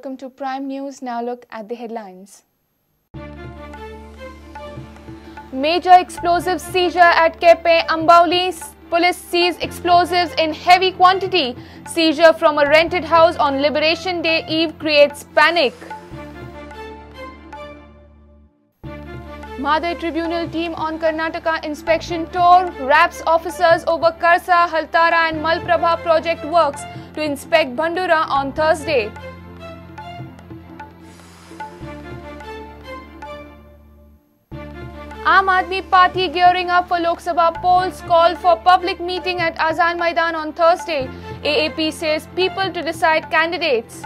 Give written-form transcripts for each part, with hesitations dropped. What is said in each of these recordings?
welcome to Prime News. Now look at the headlines. Major explosive seizure at Kepe, Ambauli. Police seize explosives in heavy quantity. Seizure from a rented house on Liberation Day Eve creates panic. Madurai Tribunal team on Karnataka inspection tour wraps officers over Karsa, Haltara and Malaprabha project works to inspect Bandura on Thursday. Aam Aadmi Party gearing up for Lok Sabha polls, called for public meeting at Azan Maidan on Thursday. AAP says people to decide candidates.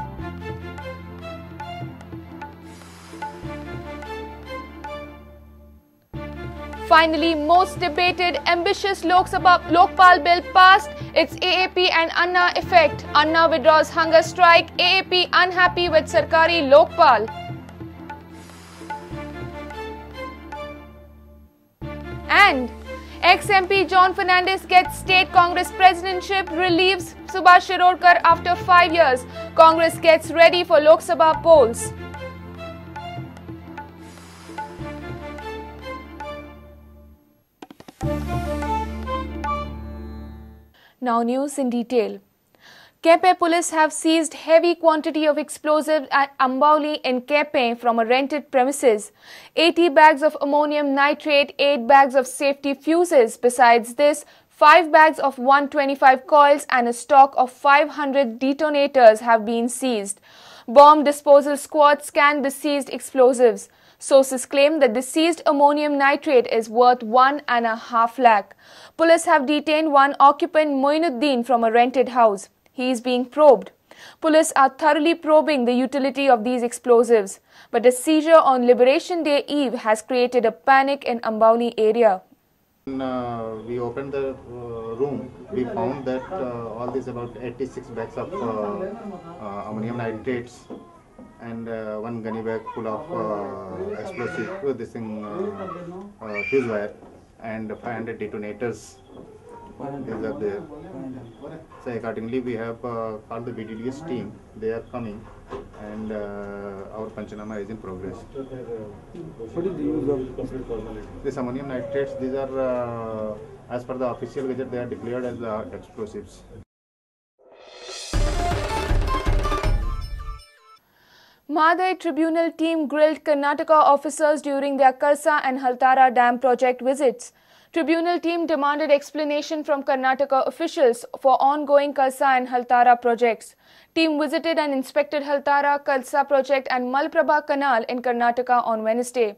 Finally, most debated, ambitious Lokpal bill passed. It's AAP and Anna effect. Anna withdraws hunger strike. AAP unhappy with Sarkari Lokpal. And ex-MP John Fernandez gets state Congress presidentship, relieves Subhash Shirodkar after 5 years. Congress gets ready for Lok Sabha polls. Now news in detail. Kepe police have seized heavy quantity of explosives at Ambauli in Kepe from a rented premises. 80 bags of ammonium nitrate, 8 bags of safety fuses. Besides this, 5 bags of 125 coils and a stock of 500 detonators have been seized. Bomb disposal squad scanned the seized explosives. Sources claim that the seized ammonium nitrate is worth 1.5 lakh. Police have detained one occupant, Moinuddin, from a rented house. He is being probed. Police are thoroughly probing the utility of these explosives, but a seizure on Liberation Day Eve has created a panic in Ambauli area. When we opened the room, we found that all these about 86 bags of ammonium nitrates and one gunny bag full of explosive, fuse wire, and 500 detonators. These are there. So accordingly, we have called the BDDS team. They are coming, and our Panchanama is in progress. What is the use of This ammonium nitrates, these are, as per the official gadget, they are declared as explosives. Madurai Tribunal team grilled Karnataka officers during their Karsa and Haltara dam project visits. Tribunal team demanded explanation from Karnataka officials for ongoing Karsa and Haltara projects. Team visited and inspected Haltara, Karsa project and Malaprabha Canal in Karnataka on Wednesday.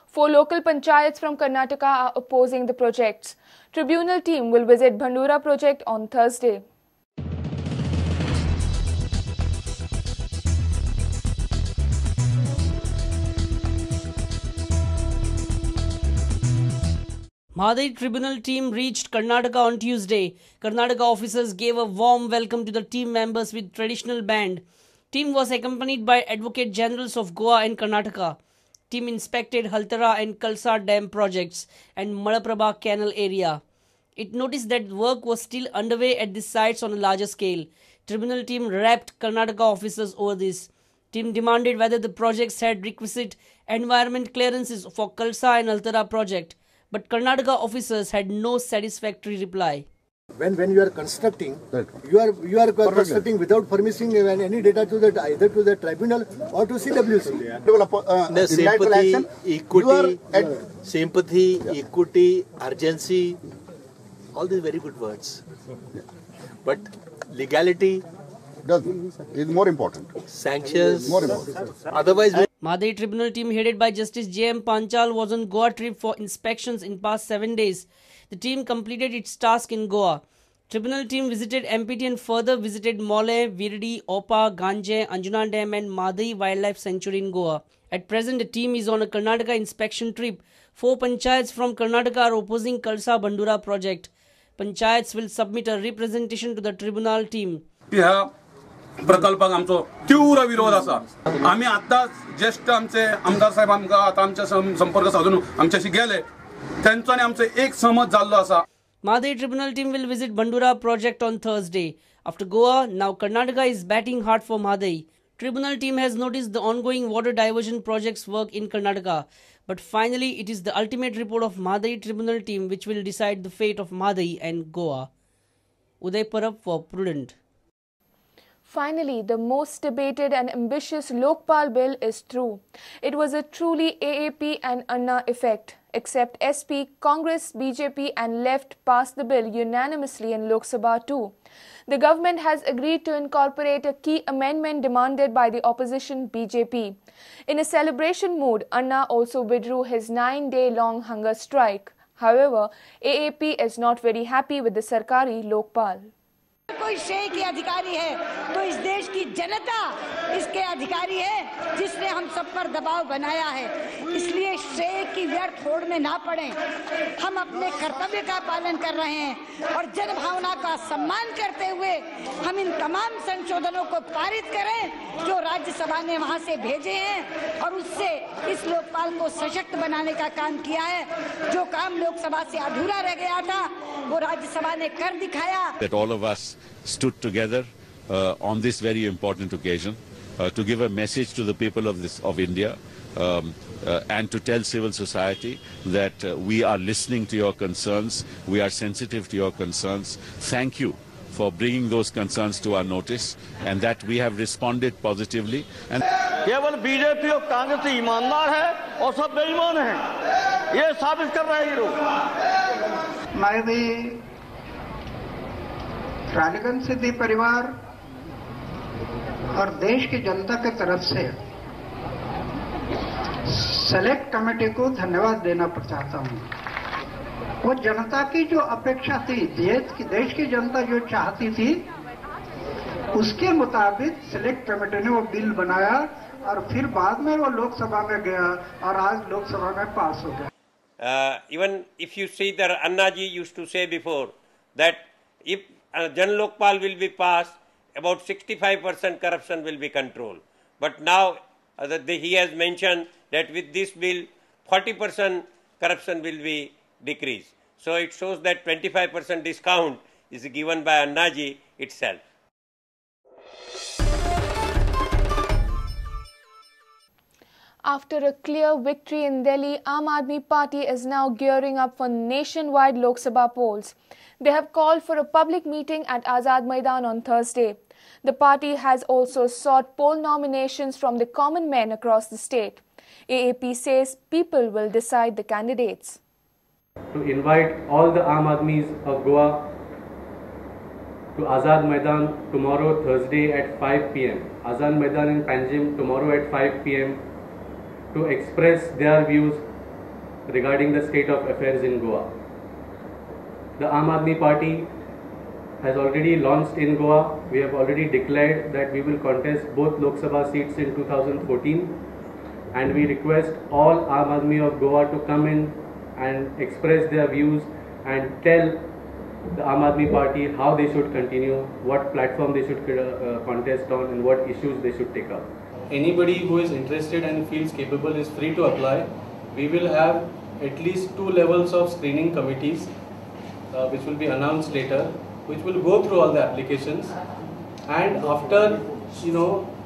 4 local panchayats from Karnataka are opposing the projects. Tribunal team will visit Bandura project on Thursday. Madurai Tribunal team reached Karnataka on Tuesday. Karnataka officers gave a warm welcome to the team members with traditional band. Team was accompanied by Advocate Generals of Goa and Karnataka. Team inspected Haltara and Kalsa dam projects and Malaprabha canal area. It noticed that work was still underway at these sites on a larger scale. Tribunal team wrapped Karnataka officers over this. Team demanded whether the projects had requisite environment clearances for Kalsa and Haltara project. But Karnataka officers had no satisfactory reply. When you are constructing, you are constructing without permitting any data to the either to the tribunal or to CWC. Sympathy, equity, urgency, all these very good words. But legality is more important. Sanctions, more important. Otherwise. Madurai Tribunal team headed by Justice J.M. Panchal was on Goa trip for inspections in past 7 days. The team completed its task in Goa. Tribunal team visited MPT and further visited Mole, Virdi, Opa, Ganje, Anjuna Dam and Madhi Wildlife Sanctuary in Goa. At present, the team is on a Karnataka inspection trip. 4 panchayats from Karnataka are opposing Kalsa Bandura project. Panchayats will submit a representation to the tribunal team. प्रकल्पाक आमचो तीव्र विरोध आसा. आम्ही आता ज्येष्ठ आमचे आमदार साहेब आमकां आता आमच्या संपर्क साधून आमच्याशी गेले. त्यांच्यानी आमचे एक समज जाल्लो आसा. Madurai Tribunal team will visit Bandura project on Thursday. After Goa, now Karnataka is batting hard for Madurai. Tribunal team has noticed the ongoing water diversion projects work in Karnataka, but finally it is the ultimate report of Mahadayi Tribunal team which will decide the fate of Mahadayi and Goa. Uday Parab for Prudent. Finally, the most debated and ambitious Lokpal bill is through. It was a truly AAP and Anna effect. Except SP, Congress, BJP and Left passed the bill unanimously in Lok Sabha too. The government has agreed to incorporate a key amendment demanded by the opposition BJP. In a celebration mood, Anna also withdrew his 9-day-long hunger strike. However, AAP is not very happy with the Sarkari Lokpal. कोई श्रेय की अधिकारी है तो इस देश की जनता इसके अधिकारी है जिसने हम सब पर दबाव बनाया है। इसलिए श्रेय की व्यर्थ होड़ में ना पड़े। हम अपने कर्तव्य का पालन कर रहे हैं और जनभावना का सम्मान करते हुए हम इन तमाम संशोधनों को पारित करें जो राज्यसभा ने वहां से भेजे हैं और उससे इस लोकपाल को सशक्त बनाने का काम किया है। जो काम लोकसभा से अधूरा रह गया था वो राज्यसभा ने कर दिखाया। That all of us stood together on this very important occasion to give a message to the people of India and to tell civil society that we are listening to your concerns, we are sensitive to your concerns. Thank you for bringing those concerns to our notice and that we have responded positively. And केवल BJP और कांग्रेस ईमानदार है और सब बेईमान हैं, ये साबित कर रहे हैं ये लोग। मैं भी राजगंज सिद्धि परिवार और देश की जनता की तरफ से सेलेक्ट कमेटी को धन्यवाद देना चाहता हूं। वो जनता की जो अपेक्षा थी, देश की जनता जो चाहती थी, उसके मुताबिक सेलेक्ट कमेटी ने वो बिल बनाया और फिर बाद में वो लोकसभा में गया और आज लोकसभा में पास हो गया। Even if you see that Anna ji used to say before that if Jan Lokpal will be passed, about 65% corruption will be controlled. But now he has mentioned that with this bill, 40% corruption will be decreased. So it shows that 25% discount is given by Anna ji itself. After a clear victory in Delhi, Aam Aadmi Party is now gearing up for nationwide Lok Sabha polls. They have called for a public meeting at Azad Maidan on Thursday. The party has also sought poll nominations from the common men across the state. AAP says people will decide the candidates. To invite all the Aam Aadmis of Goa to Azad Maidan tomorrow Thursday at 5 p.m. Azad Maidan in Panjim tomorrow at 5 p.m. to express their views regarding the state of affairs in Goa. The Aam Aadmi Party has already launched in Goa. We have already declared that we will contest both Lok Sabha seats in 2014, and we request all Aam Aadmi of Goa to come in and express their views and tell the Aam Aadmi Party how they should continue, what platform they should contest on and what issues they should take up. Anybody who is interested and feels capable is free to apply. We will have at least 2 levels of screening committees which will be announced later, which will go through all the applications, and after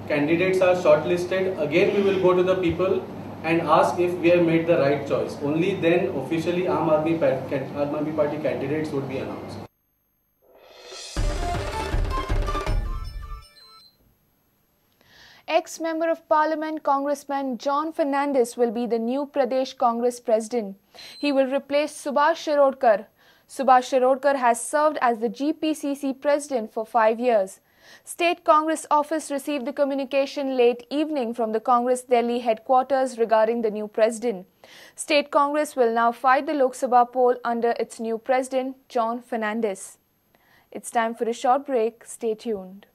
candidates are shortlisted, again we will go to the people and ask if we have made the right choice. Only then officially Aam Aadmi Party candidates would be announced. Ex-Member of Parliament Congressman John Fernandez will be the new Pradesh Congress President. He will replace Subhash Shirodkar. Subhash Shirodkar has served as the GPCC President for 5 years. State Congress office received the communication late evening from the Congress Delhi headquarters regarding the new President. State Congress will now fight the Lok Sabha poll under its new President, John Fernandez. It's time for a short break. Stay tuned.